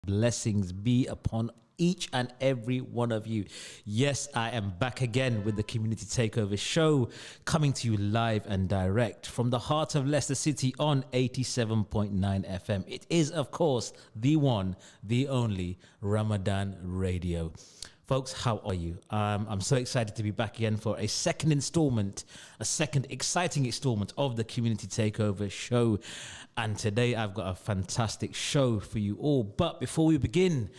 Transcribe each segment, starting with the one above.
Blessings be upon each and every one of you. Yes, I am back again with the Community Takeover show, coming to you live and direct from the heart of Leicester City on 87.9 FM. It is, of course, the one, the only Ramadan Radio. Folks, how are you? I'm so excited to be back again for a second installment, a second exciting installment of the Community Takeover show. And today I've got a fantastic show for you all. But before we begin,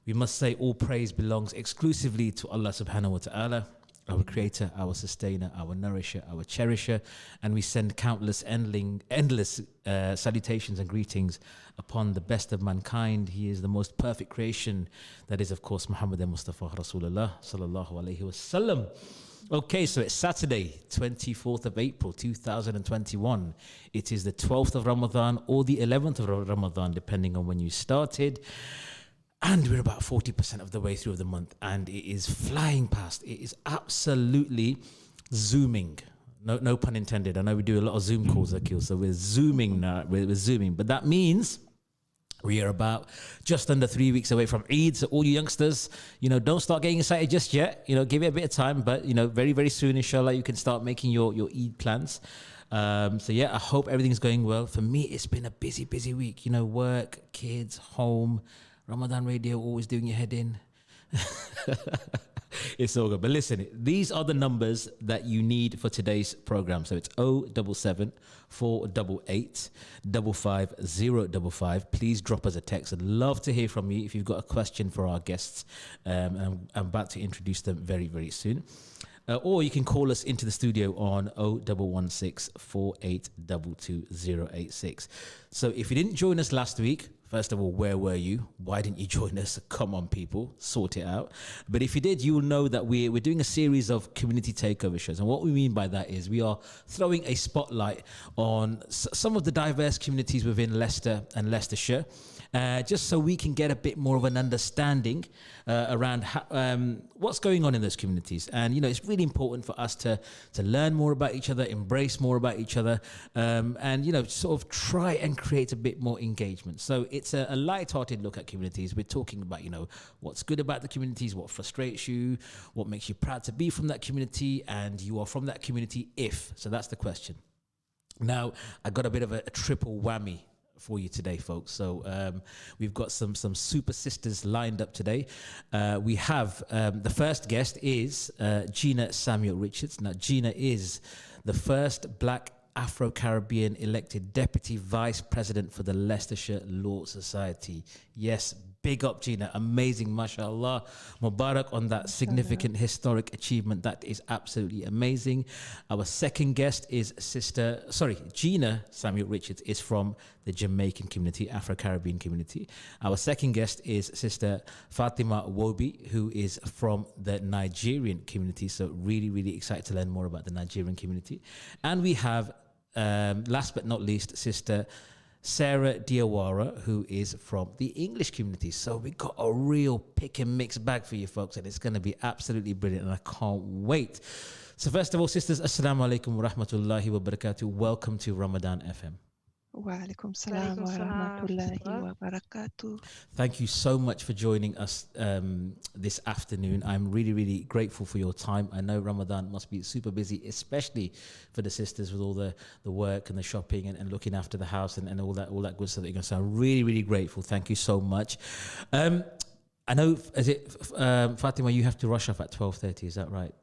we must say all praise belongs exclusively to Allah subhanahu wa ta'ala, our creator, our sustainer, our nourisher, our cherisher. And we send countless, endless salutations and greetings upon the best of mankind. He is the most perfect creation. That is, of course, Muhammad Mustafa Rasulullah sallallahu alayhi wa sallam. Okay, so it's Saturday, 24th of April, 2021. It is the 12th of Ramadan or the 11th of Ramadan, depending on when you started. And we're about 40% of the way through the month, and it is flying past. It is absolutely zooming. No pun intended. I know we do a lot of Zoom calls, Akil, so we're zooming now. We're zooming. But that means we are about just under 3 weeks away from Eid. So all you youngsters, don't start getting excited just yet. Give it a bit of time. But, very, very soon, inshallah, you can start making your Eid plans. So yeah, I hope everything's going well. For me, it's been a busy, busy week. Work, kids, home, Ramadan Radio, always doing your head in. It's all good. But listen, these are the numbers that you need for today's program. So it's 077 488 55055. Please drop us a text. I'd love to hear from you if you've got a question for our guests. And I'm about to introduce them very, very soon. Or you can call us into the studio on 0116 4822 086. So if you didn't join us last week, first of all, where were you? Why didn't you join us? Come on, people, sort it out. But if you did, you will know that we're doing a series of community takeover shows. And what we mean by that is we are throwing a spotlight on some of the diverse communities within Leicester and Leicestershire, just so we can get a bit more of an understanding around what's going on in those communities. And, it's really important for us to learn more about each other, embrace more about each other, and, sort of try and create a bit more engagement. So it's a light-hearted look at communities. We're talking about, what's good about the communities, what frustrates you, what makes you proud to be from that community, and you are from that community if. So that's the question. Now, I got a bit of a triple whammy for you today, folks. So we've got some super sisters lined up today. We have the first guest is Gina Samuel Richards. Now, Gina is the first Black Afro-Caribbean elected Deputy Vice President for the Leicestershire Law Society. Yes, big up, Gina. Amazing, mashallah. Mubarak on that significant historic achievement. That is absolutely amazing. Our second guest is Gina Samuel Richards is from the Jamaican community, Afro-Caribbean community. Our second guest is Sister Fatimah Wobi, who is from the Nigerian community. So really, really excited to learn more about the Nigerian community. And we have, last but not least, Sister Sarah Diawara, who is from the English community. So we got a real pick and mix bag for you folks, and it's going to be absolutely brilliant, and I can't wait. So first of all, sisters, assalamu alaikum wa rahmatullahi wa barakatuh. Welcome to Ramadan FM. Wa alaikum salam wa rahmatullahi wa barakatuh. Thank you so much for joining us this afternoon. I'm really, really grateful for your time. I know Ramadan must be super busy, especially for the sisters with all the work and the shopping and looking after the house and all that good stuff that you're going to say. I'm really, really grateful. Thank you so much. I know, Fatima, you have to rush off at 12:30. Is that right?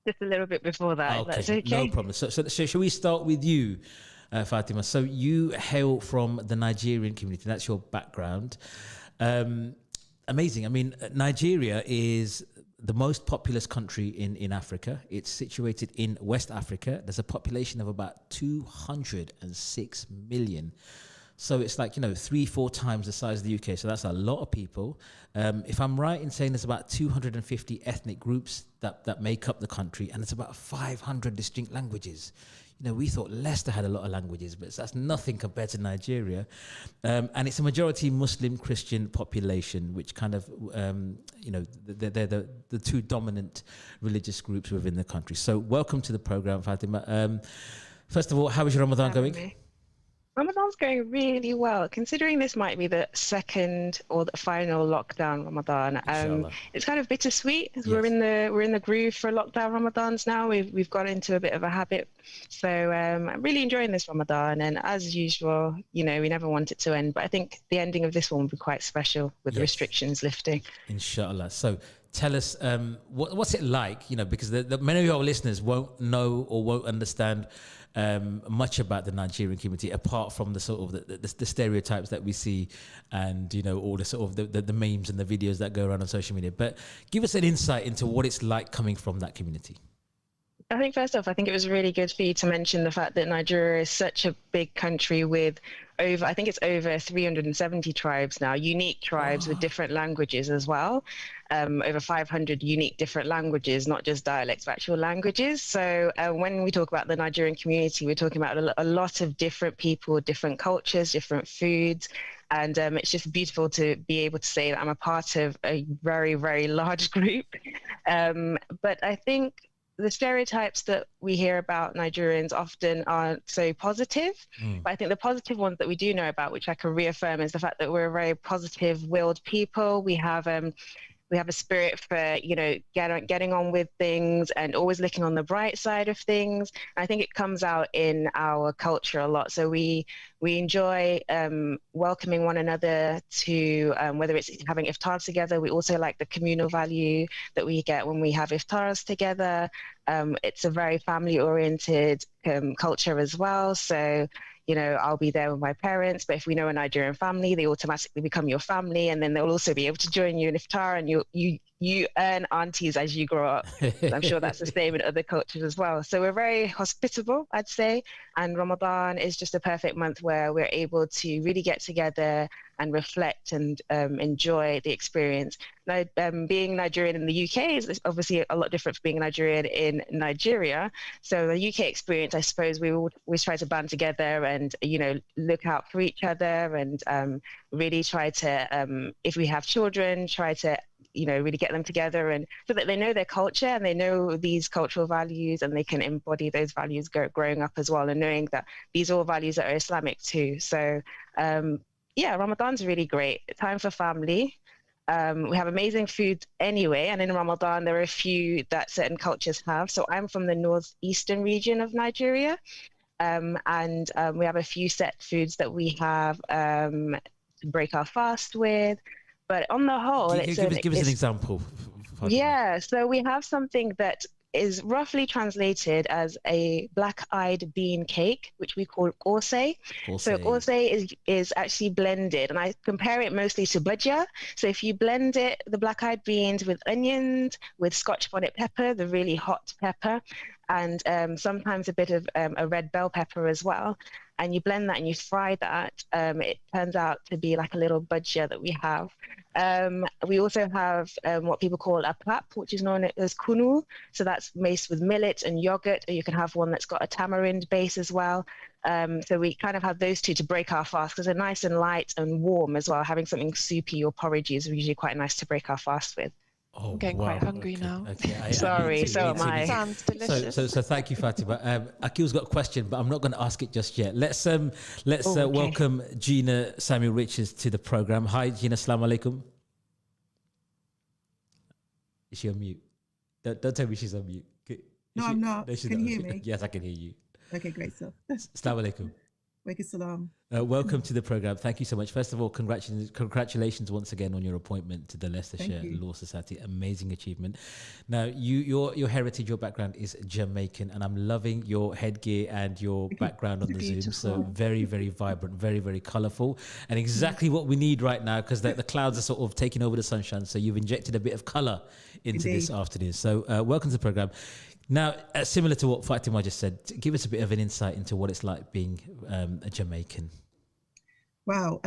Just a little bit before that. Okay, that's okay. No problem. So shall we start with you, Fatima? So you hail from the Nigerian community. That's your background. Amazing. I mean, Nigeria is the most populous country in Africa. It's situated in West Africa. There's a population of about 206 million. So it's like, 3-4 times the size of the UK. So that's a lot of people. If I'm right in saying there's about 250 ethnic groups that make up the country, and it's about 500 distinct languages. We thought Leicester had a lot of languages, but that's nothing compared to Nigeria. And it's a majority Muslim Christian population, which kind of, they're the two dominant religious groups within the country. So welcome to the program, Fatima. First of all, how is your Ramadan going? Ramadan's going really well, considering this might be the second or the final lockdown Ramadan. Inshallah. It's kind of bittersweet. Yes. We're in the groove for lockdown Ramadans now. We've got into a bit of a habit, so I'm really enjoying this Ramadan. And as usual, we never want it to end, but I think the ending of this one will be quite special with the restrictions lifting. Inshallah. So tell us, what's it like? Because many of our listeners won't know or won't understand much about the Nigerian community, apart from the sort of the stereotypes that we see, and all the sort of the memes and the videos that go around on social media. But give us an insight into what it's like coming from that community. I think first off, I think it was really good for you to mention the fact that Nigeria is such a big country with over 370 tribes now, unique tribes with different languages as well. Over 500 unique different languages, not just dialects, but actual languages. So when we talk about the Nigerian community, we're talking about a lot of different people, different cultures, different foods. And it's just beautiful to be able to say that I'm a part of a very, very large group. But I think the stereotypes that we hear about Nigerians often aren't so positive. But I think the positive ones that we do know about, which I can reaffirm, is the fact that we're a very positive-willed people. We have a spirit for, getting on with things and always looking on the bright side of things. And I think it comes out in our culture a lot. So we enjoy welcoming one another to, whether it's having iftars together. We also like the communal value that we get when we have iftars together. It's a very family-oriented culture as well. So, I'll be there with my parents, but if we know a Nigerian family, they automatically become your family, and then they'll also be able to join you in iftar, and you earn aunties as you grow up. I'm sure that's the same in other cultures as well. So we're very hospitable, I'd say, and Ramadan is just a perfect month where we're able to really get together and reflect and enjoy the experience. Now, being Nigerian in the UK is obviously a lot different from being Nigerian in Nigeria. So the UK experience, I suppose, we always try to band together and, look out for each other and really try to, if we have children, try to, really get them together, and so that they know their culture and they know these cultural values and they can embody those values growing up as well, and knowing that these are all values that are Islamic too. So, Ramadan's really great. Time for family. We have amazing food anyway, and in Ramadan there are a few that certain cultures have. So I'm from the northeastern region of Nigeria, and we have a few set foods that we have to break our fast with. But on the whole, give us an example. Yeah, so we have something that is roughly translated as a black-eyed bean cake, which we call kose. So kose is actually blended, and I compare it mostly to bhajia. So if you blend the black-eyed beans with onions, with Scotch bonnet pepper, the really hot pepper, and sometimes a bit of a red bell pepper as well, and you blend that and you fry that, it turns out to be like a little bhajia that we have. We also have what people call a pap, which is known as kunu. So that's made with millet and yogurt, or you can have one that's got a tamarind base as well. So we kind of have those two to break our fast because they're nice and light and warm as well. Having something soupy or porridgey is usually quite nice to break our fast with. Oh, I'm getting quite hungry now. Okay. Sorry, so am I. Sounds delicious. So thank you, Fatimah. Akil's got a question, but I'm not going to ask it just yet. Let's welcome Gina Samuel Richards to the program. Hi, Gina. Assalamu alaikum. Is she on mute? Don't tell me she's on mute. No, I'm not. No, can you hear me? Yes, I can hear you. Okay, great stuff. Assalamu alaikum. Walaikum salam. Welcome to the program. Thank you so much. First of all, congratulations once again on your appointment to the Leicestershire Law Society. Amazing achievement. Now, your heritage, your background is Jamaican, and I'm loving your headgear and your background on the Zoom. So very, very vibrant, very, very colourful, and exactly what we need right now because the clouds are sort of taking over the sunshine. So you've injected a bit of colour into this afternoon. So welcome to the program. Now, similar to what Fatimah just said, give us a bit of an insight into what it's like being a Jamaican. Wow.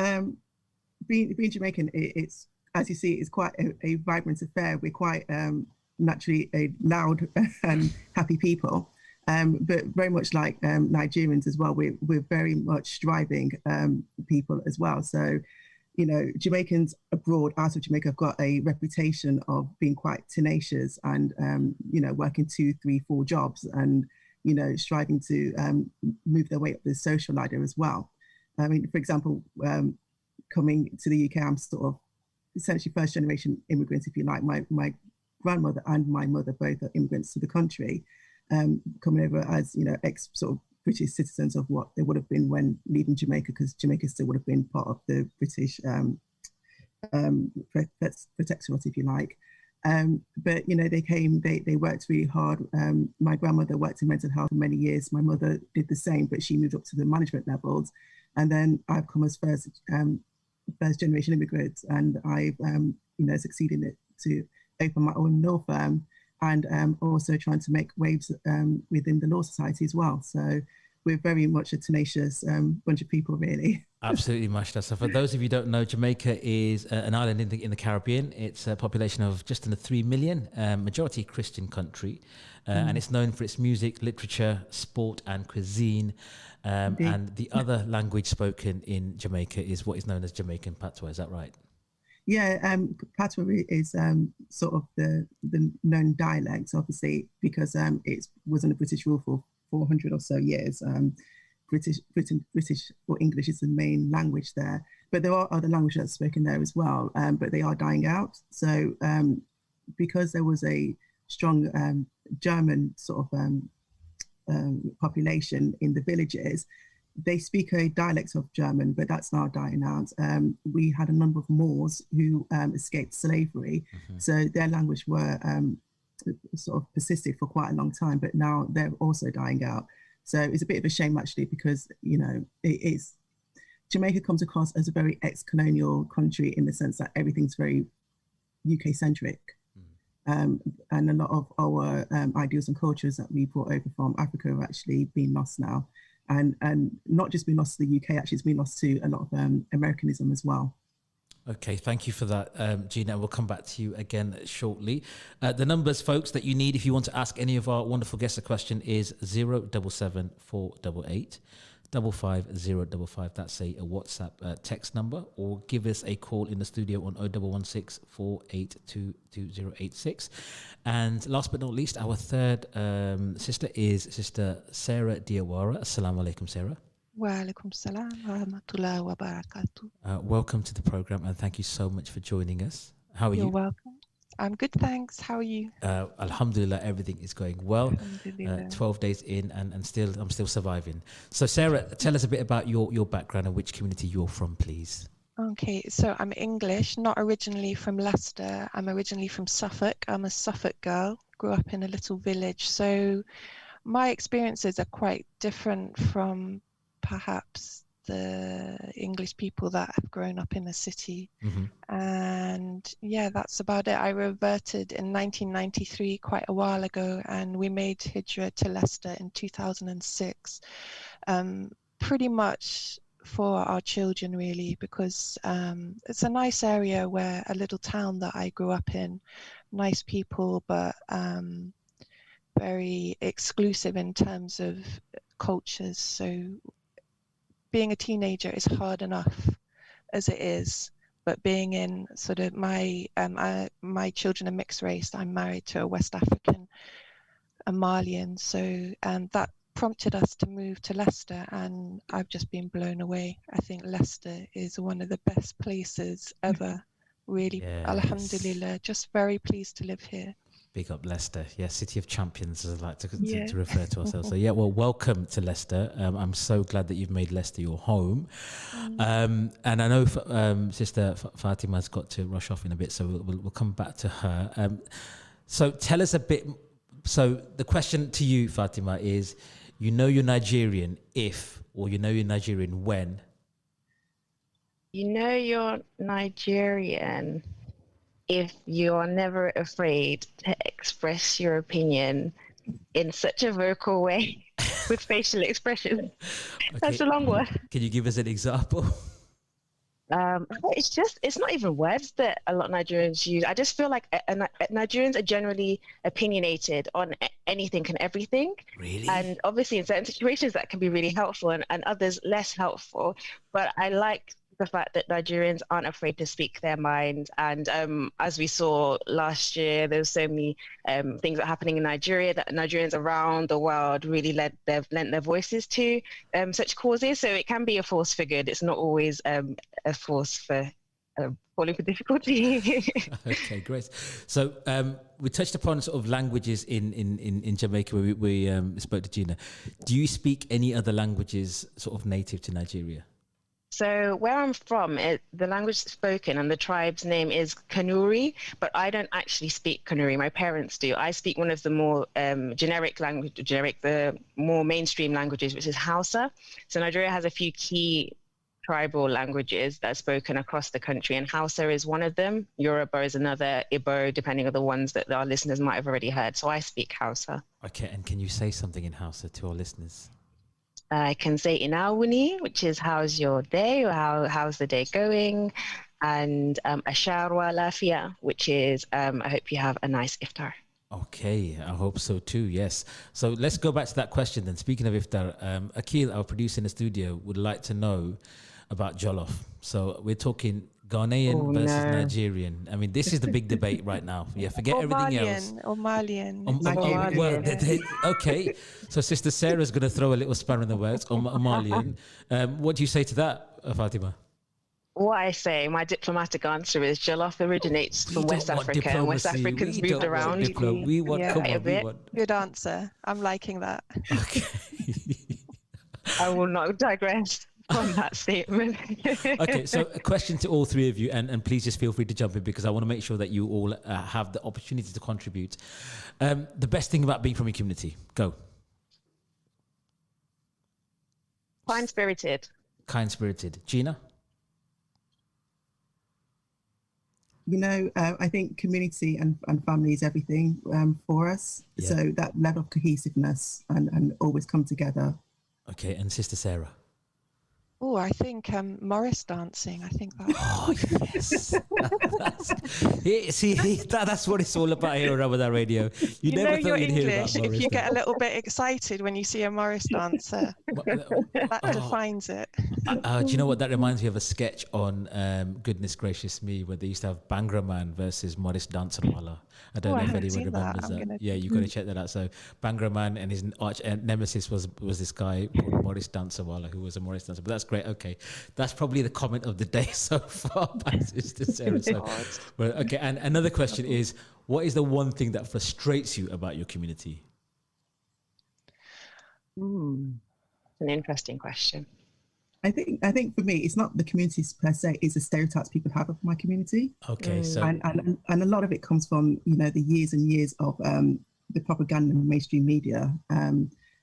Being Jamaican, it's, as you see, it's quite a vibrant affair. We're quite naturally a loud and happy people, but very much like Nigerians as well. We're very much striving people as well. So, Jamaicans abroad, out of Jamaica, have got a reputation of being quite tenacious and, working 2, 3, 4 jobs and, striving to move their way up the social ladder as well. I mean, for example, coming to the UK, I'm sort of essentially first generation immigrants, if you like. My grandmother and my mother both are immigrants to the country, coming over as, you know, ex sort of British citizens of what they would have been when leaving Jamaica, because Jamaica still would have been part of the British protectorate, if you like. But, you know, they worked really hard. My grandmother worked in mental health for many years. My mother did the same, but she moved up to the management levels. And then I've come as first generation immigrants, and I've, you know, succeeded to open my own law firm, and also trying to make waves within the law society as well. So we're very much a tenacious bunch of people, really. Absolutely, mashallah. So for those of you who don't know, Jamaica is an island in the Caribbean. It's a population of just under 3 million, majority Christian country, and it's known for its music, literature, sport, and cuisine. And the other language spoken in Jamaica is what is known as Jamaican Patois. Is that right? Yeah, Patois is sort of the known dialect, obviously, because it was under British rule for 400 or so years. British or English is the main language there, but there are other languages that's spoken there as well, but they are dying out. So because there was a strong German sort of population in the villages, they speak a dialect of German, but that's now dying out. We had a number of Moors who escaped slavery, so their language were sort of persisted for quite a long time, but now they're also dying out. So it's a bit of a shame, actually, because, you know, Jamaica comes across as a very ex-colonial country in the sense that everything's very UK-centric. And a lot of our ideals and cultures that we brought over from Africa have actually been lost now. And not just been lost to the UK, actually, it's been lost to a lot of Americanism as well. Okay, thank you for that, Gina. We'll come back to you again shortly. The numbers, folks, that you need if you want to ask any of our wonderful guests a question is 077 488 55055. That's a WhatsApp text number, or give us a call in the studio on 0116 482 2086. And last but not least, our third sister is Sister Sara Diawara. Assalamu alaikum, Sarah. Wa alaikum salam wa rahmatullahi wa barakatuh. Welcome to the program, and thank you so much for joining us. How are you? You're welcome. I'm good, thanks. How are you? Alhamdulillah, everything is going well. 12 days in, and I'm still surviving. So, Sarah, tell us a bit about your background and which community you're from, please. Okay, so I'm English, not originally from Leicester. I'm originally from Suffolk. I'm a Suffolk girl, grew up in a little village. So my experiences are quite different from perhaps the English people that have grown up in a city. And yeah, that's about it. I reverted in 1993, quite a while ago, and we made Hijra to Leicester in 2006, pretty much for our children, really, because it's a nice area, where a little town that I grew up in, nice people, but very exclusive in terms of cultures. So being a teenager is hard enough as it is, but being in sort of my children are mixed race. I'm married to a West African, a Malian, so that prompted us to move to Leicester, and I've just been blown away. I think Leicester is one of the best places ever, really. Yes. Alhamdulillah, just very pleased to live here. Big up Leicester. Yeah, City of Champions, as I like to refer to ourselves. So yeah, well, welcome to Leicester. I'm so glad that you've made Leicester your home. And I know Sister Fatima's got to rush off in a bit, so we'll come back to her. So tell us a bit. So the question to you, Fatima, is, you know you're Nigerian if, or you know you're Nigerian when? You know you're Nigerian if you're never afraid to express your opinion in such a vocal way with facial expressions. Okay. That's a long one. Can you give us an example? It's not even words that a lot of Nigerians use. I just feel like Nigerians are generally opinionated on anything and everything. Really? And obviously in certain situations that can be really helpful, and others less helpful. But I like the fact that Nigerians aren't afraid to speak their mind. And as we saw last year, there's so many things that are happening in Nigeria that Nigerians around the world really lent their voices to such causes. So it can be a force figured. It's not always a force for falling for difficulty. Okay, great. So we touched upon sort of languages in Jamaica where we spoke to Gina. Do you speak any other languages sort of native to Nigeria? So where I'm from, the language spoken and the tribe's name is Kanuri, but I don't actually speak Kanuri. My parents do. I speak one of the more the more mainstream languages, which is Hausa. So Nigeria has a few key tribal languages that are spoken across the country, and Hausa is one of them. Yoruba is another, Igbo, depending on the ones that our listeners might have already heard. So I speak Hausa. Okay, and can you say something in Hausa to our listeners? I can say Inawuni, which is how's your day, or how's the day going, and Asharwa Lafia, which is I hope you have a nice iftar. Okay, I hope so too, yes. So let's go back to that question then. Speaking of iftar, Akil, our producer in the studio, would like to know about jollof. So we're talking Ghanaian versus Nigerian. I mean, this is the big debate right now. Yeah, forget everything else. Or Malian. Okay, so Sister Sarah's going to throw a little spanner in the works. Malian. What do you say to that, Fatima? What I say, my diplomatic answer is jollof originates from West Africa, and West Africans moved around. We want. Good answer. I'm liking that. Okay. I will not digress from that statement. Okay, so a question to all three of you, and please just feel free to jump in because I want to make sure that you all have the opportunity to contribute. The best thing about being from your community, go. Kind-spirited. Kind-spirited. Gina? You know, I think community and family is everything for us. Yeah. So that level of cohesiveness and always come together. Okay, and Sister Sarah? Oh, I think Morris dancing. I think that. Oh yes, that's what it's all about here on Ramadan Radio. You never thought you'd hear about Morris. If you get a little bit excited when you see a Morris dancer, that defines it. Do you know what that reminds me of? A sketch on Goodness Gracious Me, where they used to have Bangra Man versus Morris Dancerwala. I don't know if anyone remembers that. Yeah, you've got to check that out. So Bangra Man and his arch nemesis was this guy called Morris Dancerwala, who was a Morris dancer. But that's great. Okay, that's probably the comment of the day so far by Sister Sarah. So, well, okay, and another question is, what is the one thing that frustrates you about your community? An interesting question. I think for me, it's not the communities per se; it's the stereotypes people have of my community. Okay, so and a lot of it comes from the years and years of the propaganda and mainstream media.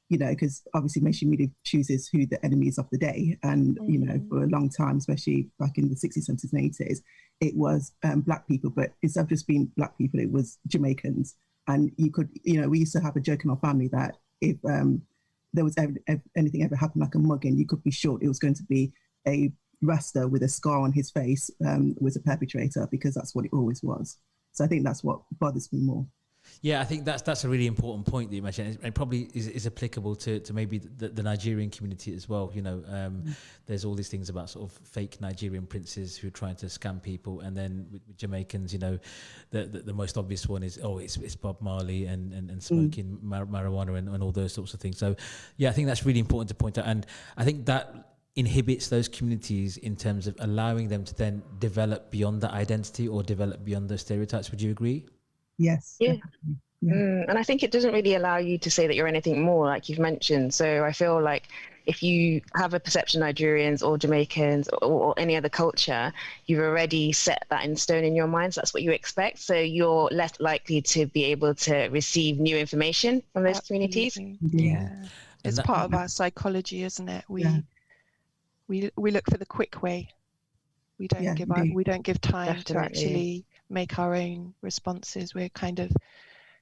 Because obviously mainstream media chooses who the enemy is of the day, and for a long time, especially back in the 60s, 70s, and 80s, it was Black people. But instead of just being Black people, it was Jamaicans. And you could, we used to have a joke in our family that if there was anything ever happened like a mugging, you could be sure it was going to be a Rasta with a scar on his face was a perpetrator, because that's what it always was. So I think that's what bothers me more. Yeah, I think that's a really important point that you mentioned. It probably is applicable to maybe the Nigerian community as well. There's all these things about sort of fake Nigerian princes who are trying to scam people, and then with Jamaicans, the most obvious one is it's Bob Marley and smoking marijuana and all those sorts of things. So yeah, I think that's really important to point out, and I think that inhibits those communities in terms of allowing them to then develop beyond that identity or develop beyond those stereotypes. Would you agree? Yes. Yeah. And I think it doesn't really allow you to say that you're anything more, like you've mentioned. So I feel like if you have a perception of Nigerians or Jamaicans or any other culture, you've already set that in stone in your mind. So that's what you expect. So you're less likely to be able to receive new information from those communities. Yeah. It's part of our psychology, isn't it? We look for the quick way. We don't give time to actually make our own responses. We're kind of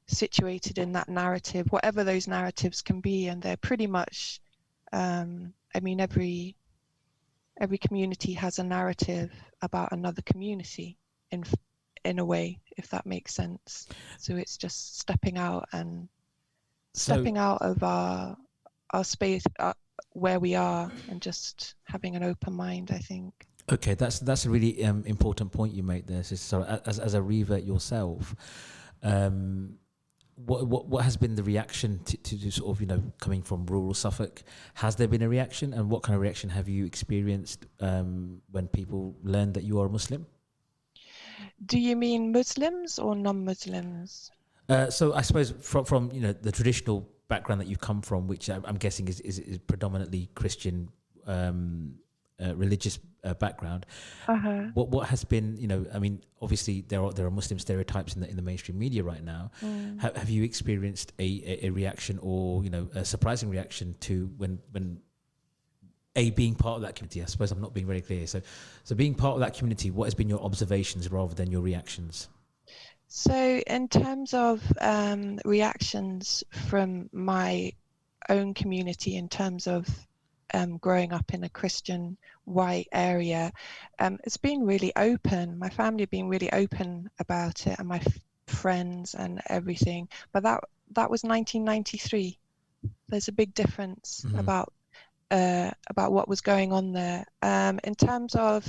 situated in that narrative, whatever those narratives can be, and they're pretty much every community has a narrative about another community in a way, if that makes sense. So it's just stepping out of our space where we are and just having an open mind, I think. Okay, that's a really important point you made there. So as a revert yourself, what has been the reaction to sort of, you know, coming from rural Suffolk? Has there been a reaction, and what kind of reaction have you experienced when people learn that you are a Muslim? Do you mean Muslims or non-Muslims? So I suppose from you know the traditional background that you come from, which I'm guessing is predominantly Christian religious background. Uh-huh. What has been, you know, I mean, obviously there are Muslim stereotypes in the mainstream media right now. Have you experienced a reaction, or, you know, a surprising reaction to when being part of that community? I suppose I'm not being very clear. So being part of that community, what has been your observations rather than your reactions? So in terms of reactions from my own community, in terms of growing up in a Christian white area, it's been really open. My family have been really open about it, and my friends and everything. But that was 1993. There's a big difference about what was going on there. In terms of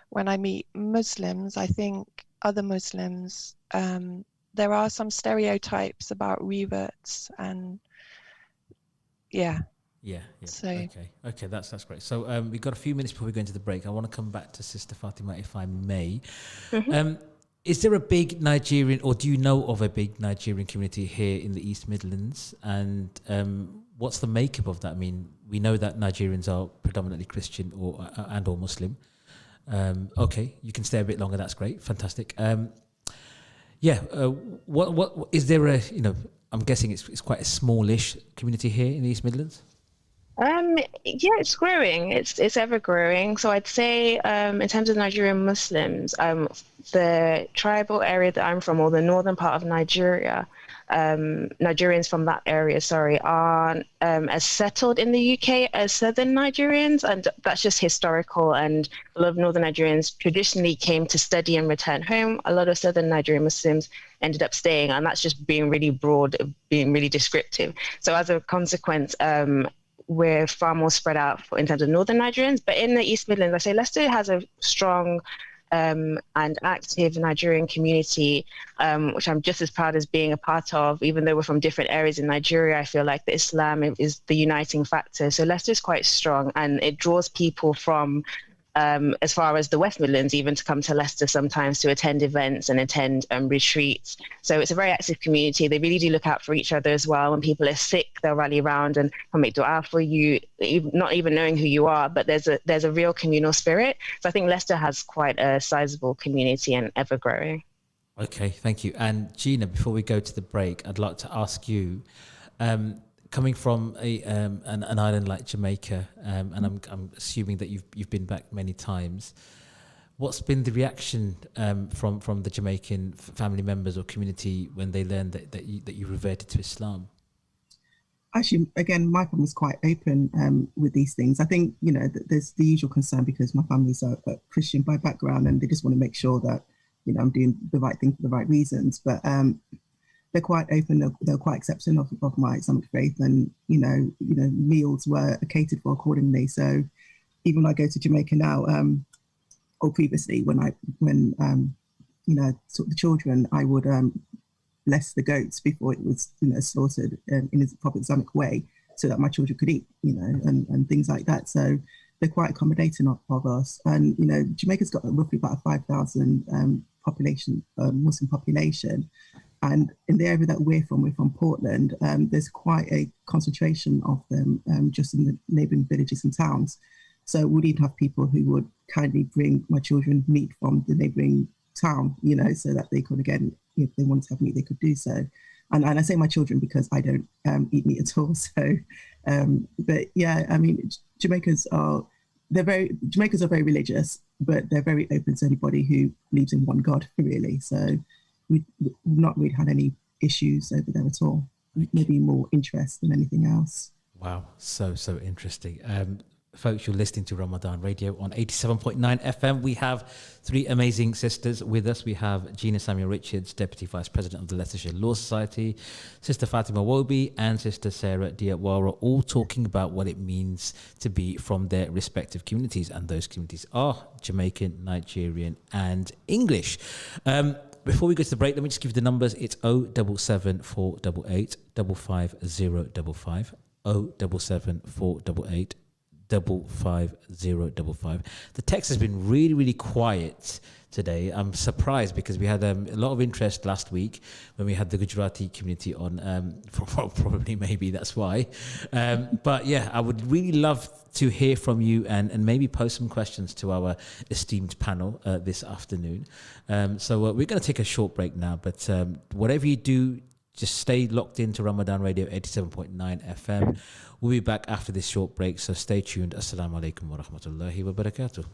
when I meet Muslims, I think other Muslims, there are some stereotypes about reverts, and yeah. So okay, that's great. So we've got a few minutes before we go into the break. I want to come back to Sister Fatimah, if I may. Is there a big Nigerian, or do you know of a big Nigerian community here in the East Midlands? And what's the makeup of that? I mean, we know that Nigerians are predominantly Christian or Muslim. Okay, you can stay a bit longer. That's great, fantastic. What is there a, you know? I'm guessing it's quite a smallish community here in the East Midlands. Yeah, it's growing. It's ever growing. So I'd say, in terms of Nigerian Muslims, the tribal area that I'm from, or the northern part of Nigeria, Nigerians from that area, aren't as settled in the UK as southern Nigerians, and that's just historical. And a lot of northern Nigerians traditionally came to study and return home. A lot of southern Nigerian Muslims ended up staying, and that's just being really broad, being really descriptive. So as a consequence, we're far more spread out in terms of northern Nigerians. But in the East Midlands, I say Leicester has a strong and active Nigerian community, which I'm just as proud as being a part of. Even though we're from different areas in Nigeria, I feel like the Islam is the uniting factor. So Leicester is quite strong, and it draws people from as far as the West Midlands even to come to Leicester sometimes to attend events and attend retreats. So it's a very active community. They really do look out for each other as well. When people are sick, they'll rally around and make dua for you, not even knowing who you are, but there's a real communal spirit. So I think Leicester has quite a sizable community and ever growing. Okay, thank you. And Gina, before we go to the break, I'd like to ask you, coming from an island like Jamaica, and I'm assuming that you've been back many times, what's been the reaction from the Jamaican family members or community when they learned that you reverted to Islam? Actually, again, my family was quite open with these things. I think, you know, there's the usual concern because my family's a Christian by background, and they just want to make sure that, you know, I'm doing the right thing for the right reasons. But they're quite open. They're quite accepting of my Islamic faith, and you know, meals were catered for accordingly. So even when I go to Jamaica now, or previously when you know, sort of the children, I would bless the goats before it was, you know, slaughtered in a proper Islamic way, so that my children could eat, you know, and things like that. So they're quite accommodating of us. And you know, Jamaica's got roughly about a 5,000 population, Muslim population. And in the area that we're from Portland, there's quite a concentration of them just in the neighbouring villages and towns. So we'd even have people who would kindly bring my children meat from the neighbouring town, you know, so that they could, again, if they wanted to have meat, they could do so. And I say my children because I don't eat meat at all. So, but yeah, I mean, Jamaicans are very religious, but they're very open to anybody who believes in one God, really. So we've not really had any issues over there at all. Maybe more interest than anything else. Wow, so interesting. Folks, you're listening to Ramadan Radio on 87.9 FM. We have three amazing sisters with us. We have Gina Samuel Richards, Deputy Vice President of the Leicestershire Law Society, Sister Fatimah Wobi, and Sister Sarah Diawara, all talking about what it means to be from their respective communities. And those communities are Jamaican, Nigerian, and English. Before we go to the break, let me just give you the numbers. It's 077 488 55055, 077 488 55055. The text has been really, really quiet today. I'm surprised because we had a lot of interest last week when we had the Gujarati community on. Probably, maybe that's why. But yeah, I would really love to hear from you and maybe pose some questions to our esteemed panel this afternoon. So we're going to take a short break now, but whatever you do, just stay locked into Ramadan Radio 87.9 FM. We'll be back after this short break, so stay tuned. Assalamu alaikum wa rahmatullahi wa barakatuh.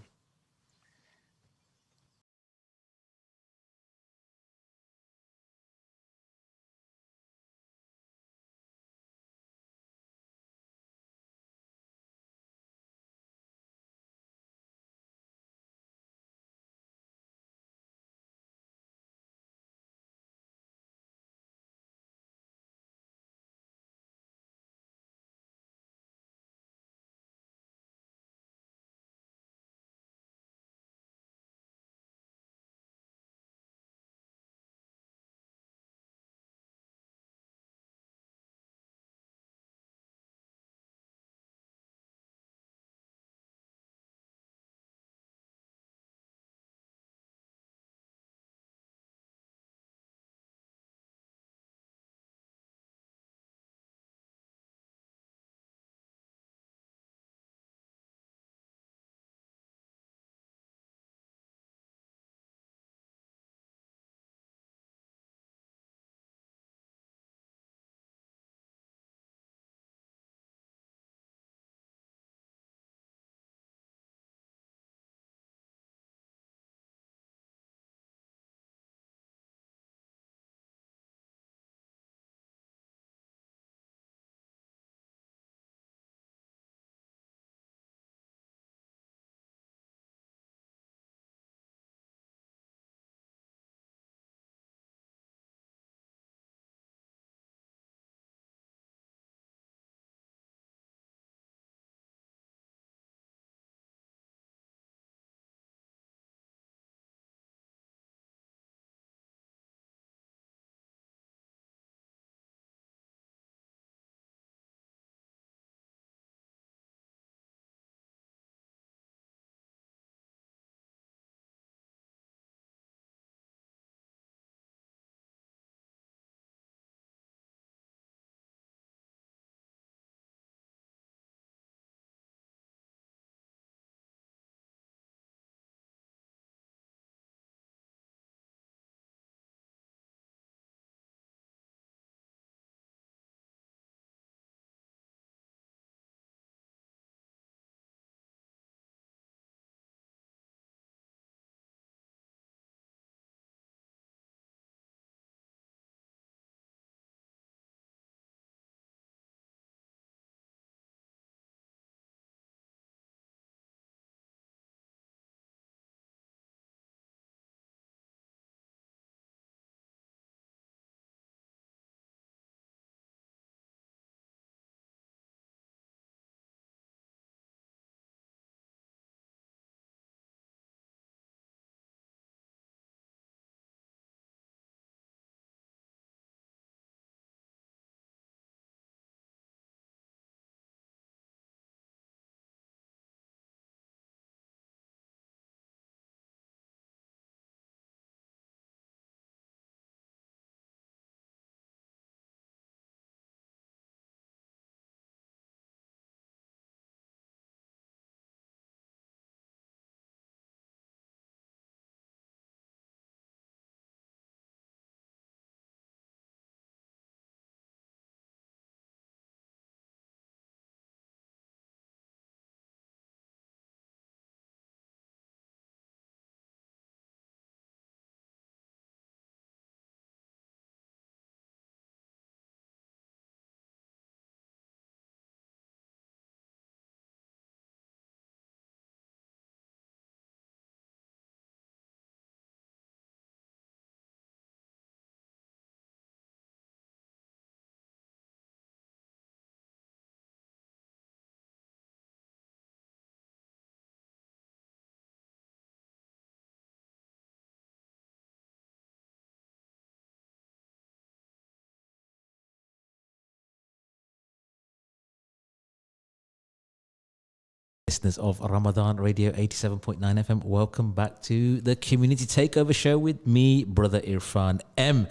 Listeners of Ramadan Radio 87.9 FM, welcome back to the Community Takeover show with me, Brother Irfan M.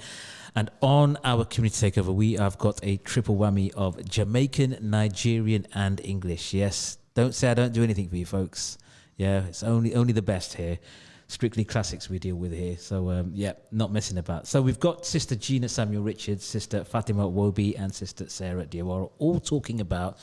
And on our Community Takeover, we have got a triple whammy of Jamaican, Nigerian, and English. Yes, don't say I don't do anything for you folks. Yeah, it's only the best here. Strictly classics we deal with here. So, not messing about. So we've got Sister Gina Samuel Richards, Sister Fatimah Wobi, and Sister Sarah Diawara all talking about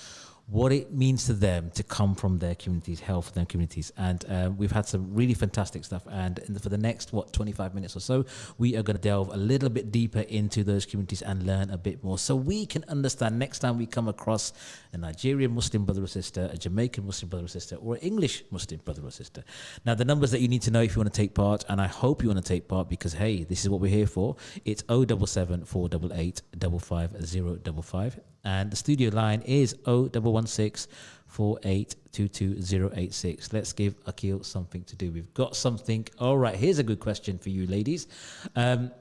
what it means to them to come from their communities, hail from their communities. And we've had some really fantastic stuff. And for the next, 25 minutes or so, we are going to delve a little bit deeper into those communities and learn a bit more so we can understand next time we come across a Nigerian Muslim brother or sister, a Jamaican Muslim brother or sister, or an English Muslim brother or sister. Now, the numbers that you need to know if you want to take part, and I hope you want to take part because, hey, this is what we're here for. It's 077 488 55055. And the studio line is 0116 4822086. Let's give Akil something to do. We've got something. All right, here's a good question for you, ladies. Can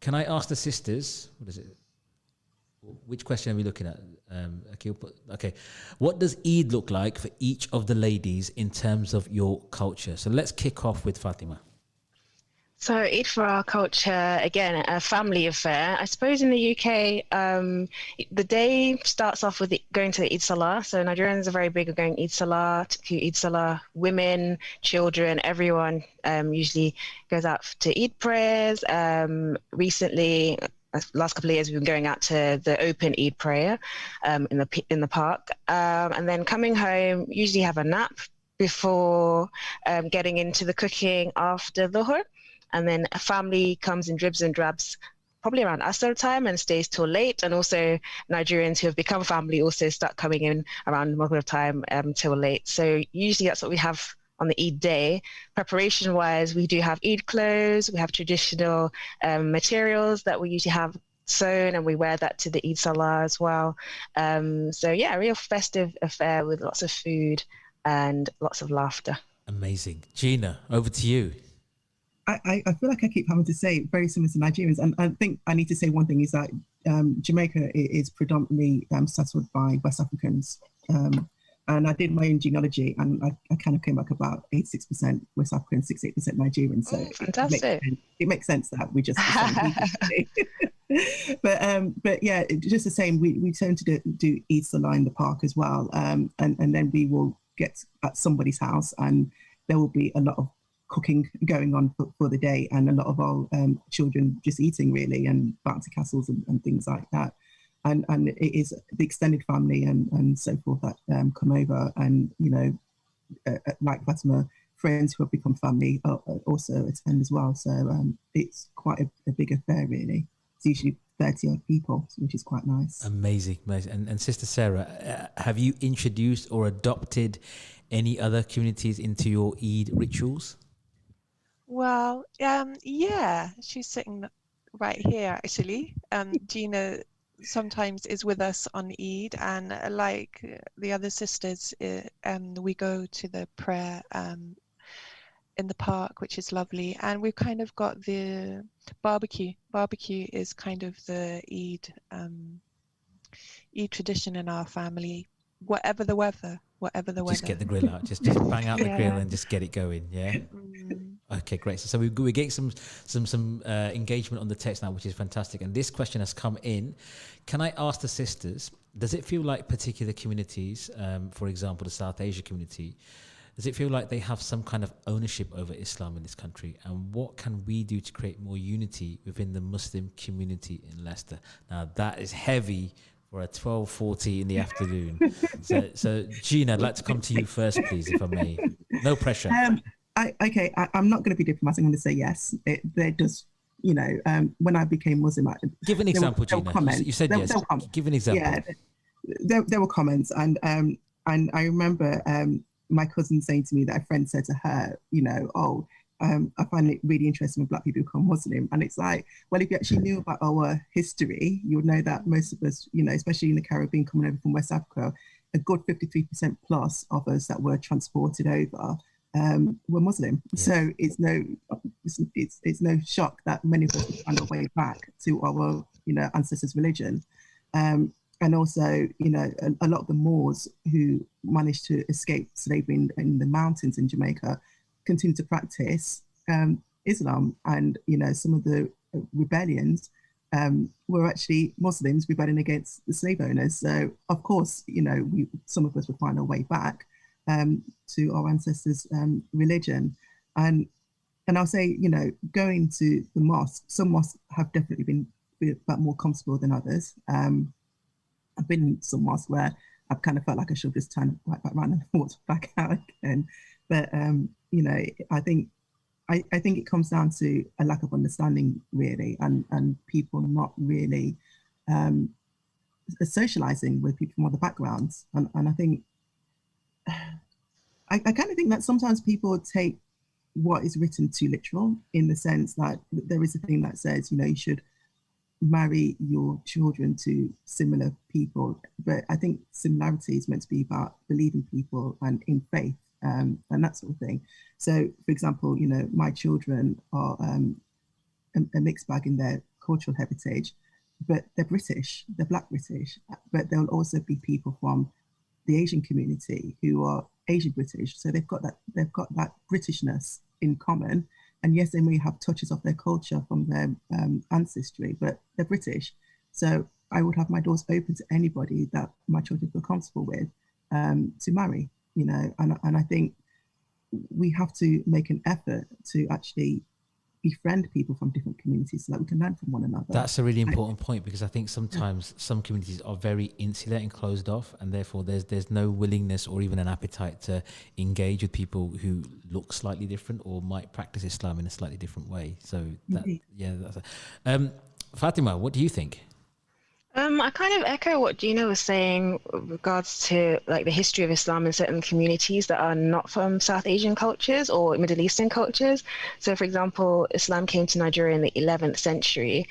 I ask the sisters? What is it? Which question are we looking at? Akil, okay. What does Eid look like for each of the ladies in terms of your culture? So let's kick off with Fatimah. So Eid for our culture, again, a family affair. I suppose in the UK, the day starts off with going to the Eid Salah. So Nigerians are very big on going Eid Salah, to Eid Salah. Women, children, everyone usually goes out to Eid prayers. Recently, last couple of years, we've been going out to the open Eid prayer in the park. And then coming home, usually have a nap before getting into the cooking after Dhuhr. And then a family comes in dribs and drabs probably around Asr time and stays till late. And also Nigerians who have become family also start coming in around Maghrib time till late. So usually that's what we have on the Eid day. Preparation-wise, we do have Eid clothes. We have traditional materials that we usually have sewn, and we wear that to the Eid Salah as well. A real festive affair with lots of food and lots of laughter. Amazing. Gina, over to you. I feel like I keep having to say very similar to Nigerians, and I think I need to say one thing is that Jamaica is predominantly settled by West Africans, and I did my own genealogy, and I kind of came back about 86% West African, 68% Nigerian. So fantastic! It makes sense that we just. But yeah, just the same. We tend to do Eid Salah in the park as well, and then we will get at somebody's house, and there will be a lot of cooking going on for the day, and a lot of our children just eating really, and bouncy castles and things like that, and it is the extended family and so forth that come over, and like Fatima, friends who have become family also attend as well. So it's quite a big affair really. It's usually 30 odd people, which is quite nice. Amazing. And Sister Sarah, have you introduced or adopted any other communities into your Eid rituals? Well, yeah, she's sitting right here actually. Gina sometimes is with us on Eid, and like the other sisters, we go to the prayer in the park, which is lovely. And we've kind of got the barbecue. Barbecue is kind of the Eid tradition in our family, whatever the weather. Just get the grill out. Just bang out the grill and just get it going. Yeah. Okay, great. So we're getting some engagement on the text now, which is fantastic. And this question has come in. Can I ask the sisters, does it feel like particular communities, for example, the South Asia community, does it feel like they have some kind of ownership over Islam in this country? And what can we do to create more unity within the Muslim community in Leicester? Now, that is heavy for a 12:40 in the afternoon. So Gina, I'd like to come to you first, please, if I may. No pressure. I'm not going to be diplomatic. I'm going to say yes. There does, when I became Muslim, give an example, Gina. You said yes. Give an example. Yeah, there were comments, and I remember my cousin saying to me that a friend said to her, I find it really interesting when Black people become Muslim. And it's like, well, if you actually knew about our history, you would know that most of us, especially in the Caribbean coming over from West Africa, a good 53% plus of us that were transported over were Muslim. Yes. So it's no shock that many of us find our way back to our, ancestors' religion. and also, you know, a lot of the Moors who managed to escape slavery in the mountains in Jamaica continue to practice Islam. And, you know, some of the rebellions were actually Muslims rebelling against the slave owners. So, of course, you know, some of us would find our way back to our ancestors' religion. And I'll say, you know, going to the mosque, some mosques have definitely been a bit more comfortable than others. I've been in some mosques where I've kind of felt like I should just turn right back around and walk back out again. But you know, I think it comes down to a lack of understanding, really, and people not really socializing with people from other backgrounds. And I think I kind of think that sometimes people take what is written too literal, in the sense that there is a thing that says, you know, you should marry your children to similar people. But I think similarity is meant to be about believing people and in faith and that sort of thing. So, for example, you know, my children are a mixed bag in their cultural heritage, but they're British, they're Black British, but there'll also be people from the Asian community who are Asian British. So they've got that Britishness in common. And yes, they may have touches of their culture from their ancestry, but they're British. So I would have my doors open to anybody that my children feel comfortable with to marry, you know. And I think we have to make an effort to actually befriend people from different communities so that we can learn from one another. That's a really important point, because I think sometimes some communities are very insular and closed off, and therefore there's no willingness or even an appetite to engage with people who look slightly different or might practice Islam in a slightly different way. So that, yeah, that's Fatimah, what do you think? I kind of echo what Gina was saying with regards to like the history of Islam in certain communities that are not from South Asian cultures or Middle Eastern cultures. So, for example, Islam came to Nigeria in the 11th century.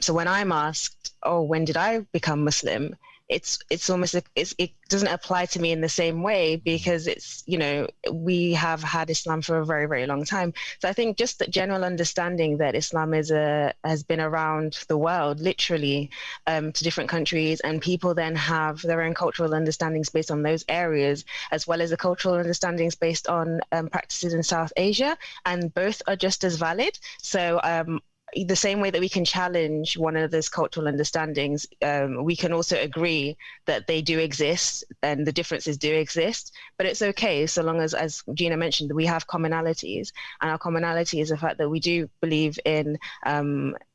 So when I'm asked, oh, when did I become Muslim? It's almost it doesn't apply to me in the same way, because it's, you know, we have had Islam for a very, very long time. So I think just the general understanding that Islam has been around the world, literally, to different countries, and people then have their own cultural understandings based on those areas, as well as the cultural understandings based on practices in South Asia, and both are just as valid. So the same way that we can challenge one of those cultural understandings, we can also agree that they do exist and the differences do exist. But it's okay so long as Gina mentioned, we have commonalities, and our commonality is the fact that we do believe in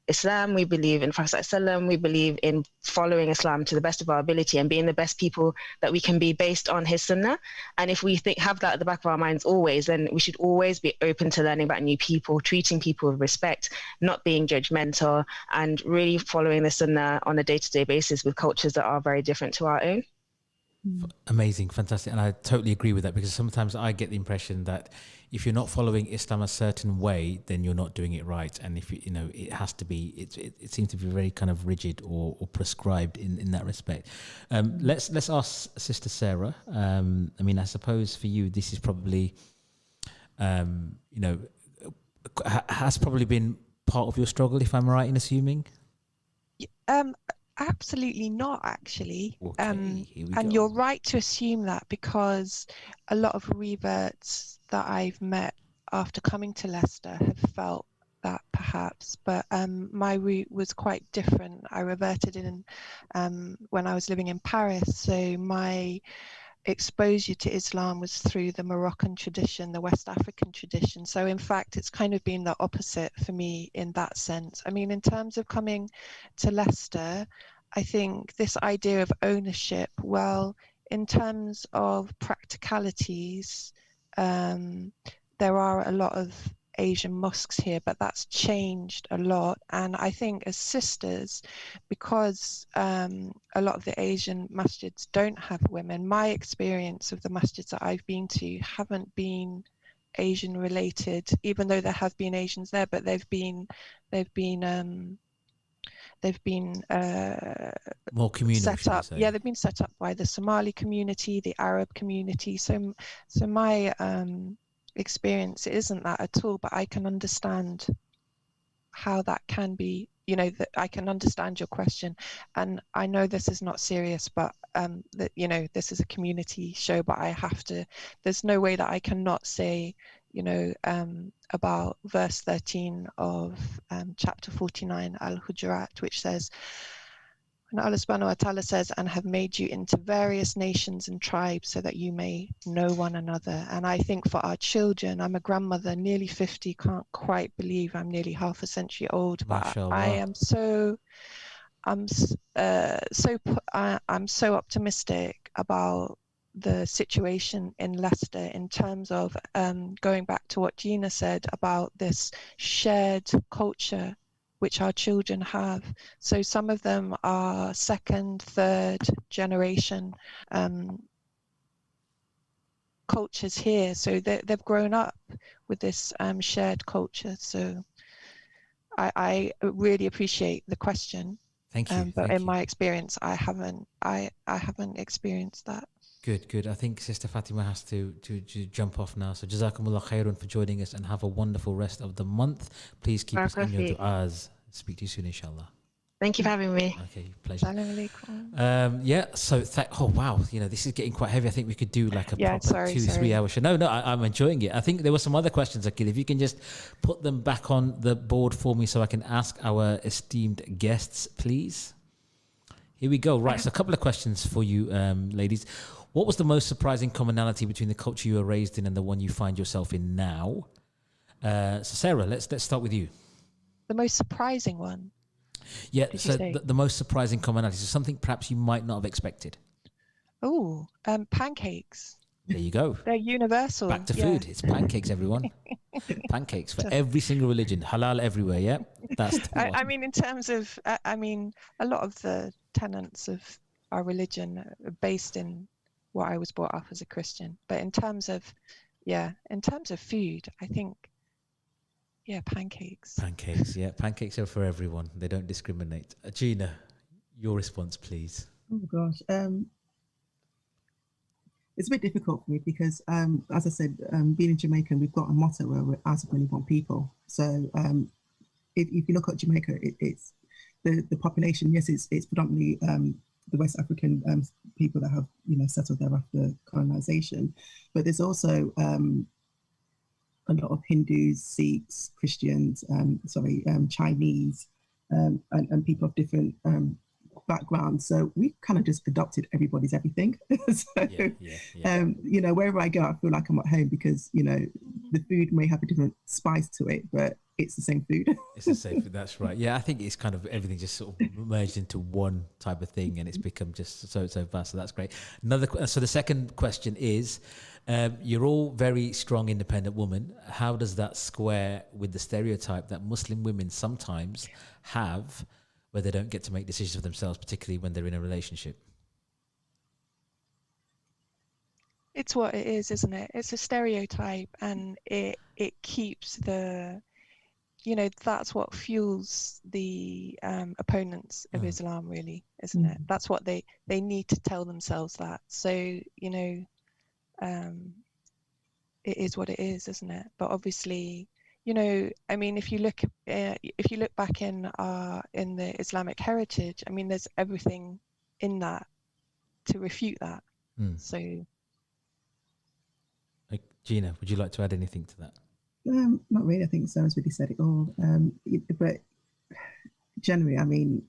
Islam, we believe in Prophet ﷺ, we believe in following Islam to the best of our ability and being the best people that we can be based on his sunnah. And if we have that at the back of our minds always, then we should always be open to learning about new people, treating people with respect, not being judgmental, and really following the sunnah on a day-to-day basis with cultures that are very different to our own. Amazing, fantastic. And I totally agree with that, because sometimes I get the impression that if you're not following Islam a certain way, then you're not doing it right. And if you know, it has to be, it seems to be very kind of rigid or prescribed in that respect. Let's ask Sister Sarah. I mean, I suppose for you, this is probably, you know, has probably been part of your struggle, if I'm right in assuming. Absolutely not, actually. Okay, here we and go. You're right to assume that, because a lot of reverts that I've met after coming to Leicester have felt that perhaps, but my route was quite different. I reverted in when I was living in Paris, so my exposure to Islam was through the Moroccan tradition, the West African tradition. So in fact, it's kind of been the opposite for me in that sense. I mean, in terms of coming to Leicester, I think this idea of ownership, well, in terms of practicalities, there are a lot of Asian mosques here, but that's changed a lot. And I think as sisters, because a lot of the Asian masjids don't have women, my experience of the masjids that I've been to haven't been Asian related, even though there have been Asians there, but they've been more communal, set up. Yeah, they've been set up by the Somali community, the Arab community. So my experience isn't that at all, but I can understand how that can be, you know, that I can understand your question, and I know this is not serious, but that, you know, this is a community show, but I have to, there's no way that I cannot say, you know, about verse 13 of chapter 49 Al-Hujurat, which says, and Allah subhanahu wa ta'ala says, and have made you into various nations and tribes so that you may know one another. And I think for our children, I'm a grandmother, nearly 50, can't quite believe I'm nearly half a century old, but MashaAllah. I am so, I'm so optimistic about the situation in Leicester in terms of going back to what Gina said about this shared culture which our children have. So some of them are second, third generation cultures here. So they've grown up with this shared culture. So I really appreciate the question. Thank you. But thank in you. my experience, I haven't experienced that. Good. I think Sister Fatima has to jump off now. So Jazakumullah khairun for joining us, and have a wonderful rest of the month. Please keep us in your du'as. Speak to you soon, inshallah. Thank you for having me. Okay, pleasure. Assalamu alaikum. Yeah, so oh wow, you know, this is getting quite heavy. I think we could do like a proper 2-3 hour show. No, I'm enjoying it. I think there were some other questions, Akil. If you can just put them back on the board for me so I can ask our esteemed guests, please. Here we go. Right, so a couple of questions for you, ladies. What was the most surprising commonality between the culture you were raised in and the one you find yourself in now? So Sarah, let's start with you. The most surprising one? Yeah, so the most surprising commonality, so something perhaps you might not have expected. Oh, pancakes. There you go. They're universal. Back to food. It's pancakes, everyone. Pancakes for every single religion. Halal everywhere, yeah? That's the one. I mean, in terms of, I mean, a lot of the tenets of our religion are based in what I was brought up as a Christian. But in terms of food, I think, pancakes. Pancakes, yeah. Pancakes are for everyone. They don't discriminate. Gina, your response, please. Oh gosh. It's a bit difficult for me because, as I said, being in Jamaica, we've got a motto where we're out of only one people. So if you look at Jamaica, it's the population. Yes, it's predominantly the West African people that have settled there after colonization, but there's also a lot of Hindus, Sikhs, Christians, Chinese, and people of different backgrounds. So we kind of just adopted everybody's everything. So, wherever I go, I feel like I'm at home because, the food may have a different spice to it, but it's the same food. It's the same food, that's right. Yeah, I think it's kind of everything just sort of merged into one type of thing, and it's become just so vast. So that's great. So the second question is, you're all very strong, independent women. How does that square with the stereotype that Muslim women sometimes have, where they don't get to make decisions for themselves, particularly when they're in a relationship? It's what it is, isn't it? It's a stereotype, and it keeps that's what fuels the opponents of Islam, really, isn't it? That's what they need to tell themselves that. So, it is what it is, isn't it? But obviously, I mean, if you look back in the Islamic heritage, I mean, there's everything in that to refute that. So, Gina, would you like to add anything to that? Not really. I think Sarah's really said it all. But generally, I mean,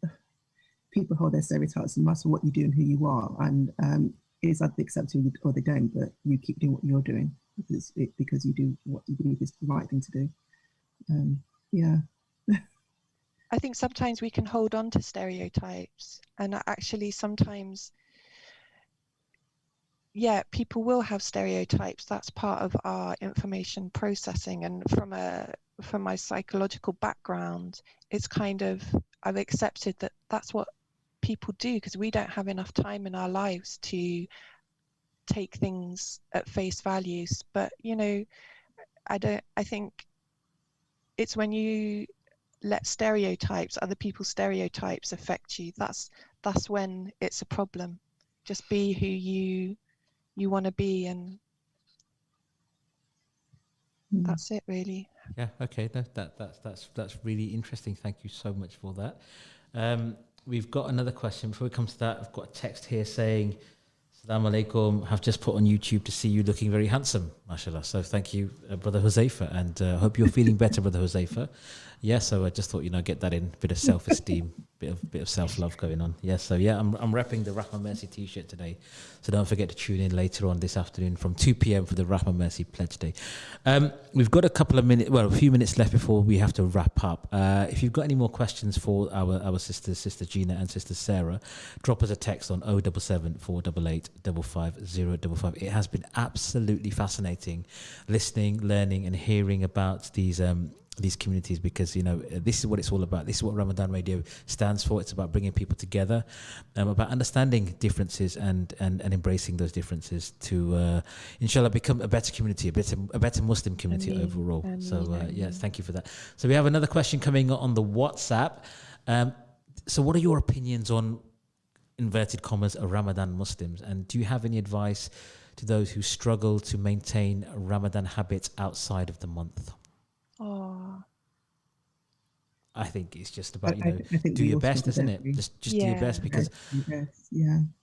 people hold their stereotypes no matter what you do and who you are, and it's either they accept you or they don't. But you keep doing what you're doing because you do what you believe is the right thing to do. I think sometimes we can hold on to stereotypes, and actually sometimes, people will have stereotypes. That's part of our information processing, and from my psychological background, it's kind of, I've accepted that that's what people do because we don't have enough time in our lives to take things at face values. But I think it's when you let other people's stereotypes affect you, that's when it's a problem. Just be who you want to be, and that's it, really. Yeah. Okay. No, that's really interesting. Thank you so much for that. We've got another question. Before we come to that, I've got a text here saying, Assalamu alaikum, have just put on YouTube to see you looking very handsome, mashallah. So thank you, Brother Huzaifa, and hope you're feeling better, Brother Huzaifa. Yeah, so I just thought, get that in, bit of self-esteem, bit of self-love going on. Yeah, so yeah, I'm repping the Rahma Mercy t-shirt today. So don't forget to tune in later on this afternoon from 2 p.m. for the Rahma Mercy Pledge Day. We've got a few minutes left before we have to wrap up. If you've got any more questions for our sisters, Sister Gina and Sister Sarah, drop us a text on 077 488 55055. It has been absolutely fascinating listening, learning and hearing about these communities, because this is what it's all about. This is what Ramadan Radio stands for. It's about bringing people together, about understanding differences and embracing those differences to inshallah become a better community, a better Muslim community overall. So yes, thank you for that. So we have another question coming on the WhatsApp. So what are your opinions on, inverted commas, Ramadan Muslims, and do you have any advice to those who struggle to maintain Ramadan habits outside of the month? I think it's just about do your best, isn't it? Just do your best, because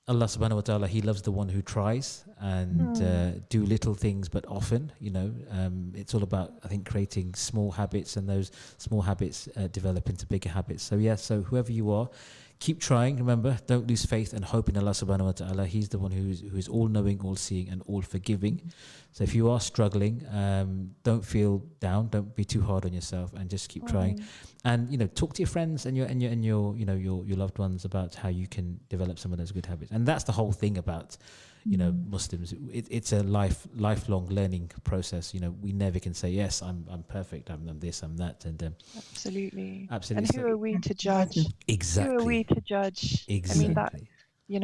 Allah subhanahu wa ta'ala, He loves the one who tries and do little things but often. It's all about, I think, creating small habits, and those small habits develop into bigger habits. So whoever you are, keep trying. Remember, don't lose faith and hope in Allah subhanahu wa ta'ala. He's the one who is all knowing, all seeing and all forgiving. So if you are struggling, don't feel down, don't be too hard on yourself, and just keep trying. And talk to your friends and your loved ones about how you can develop some of those good habits. And that's the whole thing about Muslims. It's a lifelong learning process. We never can say, yes, I'm perfect, I'm this, I'm that, and absolutely. And who are we to judge? Exactly. Who are we to judge? Exactly. I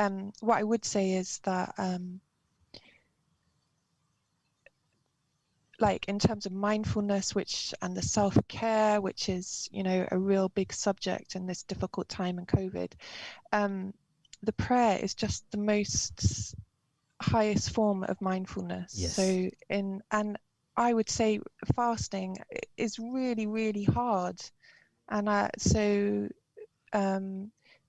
mean, what I would say is that like in terms of mindfulness, and the self-care, which is a real big subject in this difficult time in COVID, the prayer is just the most highest form of mindfulness. Yes. So and I would say fasting is really, really hard, and so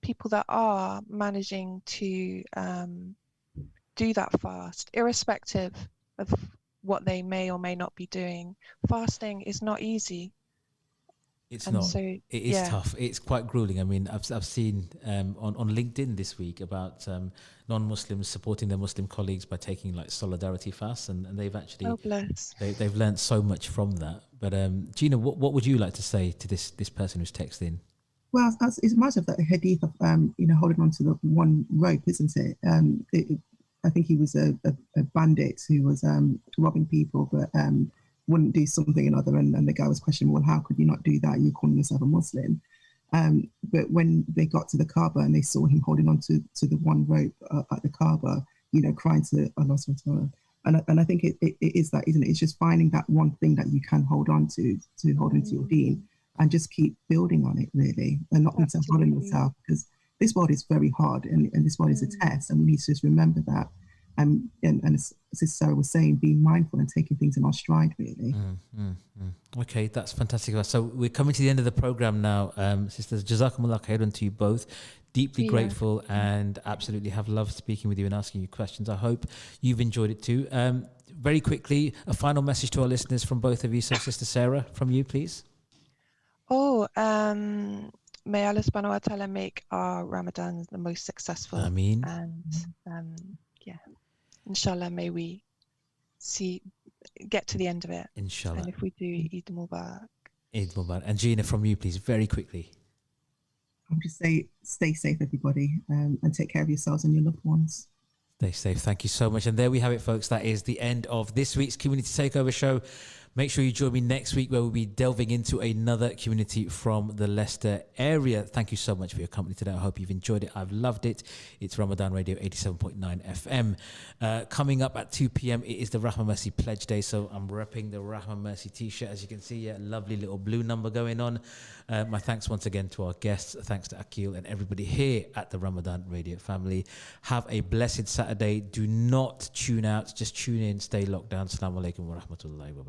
people that are managing to do that fast, irrespective of what they may or may not be doing, fasting is not easy. It's and not. So, it is tough. It's quite grueling. I mean, I've seen on LinkedIn this week about non-Muslims supporting their Muslim colleagues by taking like solidarity fasts, and they've actually they've learned so much from that. But Gina, what would you like to say to this person who's texted in? Well, it's a matter of that hadith of holding on to the one rope, isn't it? I think he was a bandit who was robbing people, but wouldn't do something another, and the guy was questioning, well, how could you not do that? You're calling yourself a Muslim. But when they got to the Kaaba and they saw him holding on to the one rope at the Kaaba, crying to Allah subhanahu wa ta'ala. And I think it is that, isn't it? It's just finding that one thing that you can hold on to hold into your deen, and just keep building on it, really, and not being so hard on yourself, because this world is very hard, and this world is a test, and we need to just remember that. And as Sister Sarah was saying, being mindful and taking things in our stride, really. Okay, that's fantastic. So we're coming to the end of the program now. Sisters, Jazakumullah khairan to you both. Deeply grateful, and absolutely have loved speaking with you and asking you questions. I hope you've enjoyed it too. Very quickly, a final message to our listeners from both of you. So Sister Sarah, from you, please. May Allah subhanahu wa ta'ala make our Ramadan the most successful. Ameen. And inshallah, may we get to the end of it. Inshallah. And if we do, Eid Mubarak. Eid Mubarak. And Gina, from you, please, very quickly. I'll just say, stay safe, everybody, and take care of yourselves and your loved ones. Stay safe. Thank you so much. And there we have it, folks. That is the end of this week's Community Takeover show. Make sure you join me next week, where we'll be delving into another community from the Leicester area. Thank you so much for your company today. I hope you've enjoyed it. I've loved it. It's Ramadan Radio 87.9 FM. Coming up at 2 p.m, it is the Rahma Mercy Pledge Day. So I'm repping the Rahma Mercy t-shirt. As you can see, lovely little blue number going on. My thanks once again to our guests. Thanks to Akil and everybody here at the Ramadan Radio family. Have a blessed Saturday. Do not tune out. Just tune in. Stay locked down. Assalamu alaikum wa rahmatullahi wa barakatuh.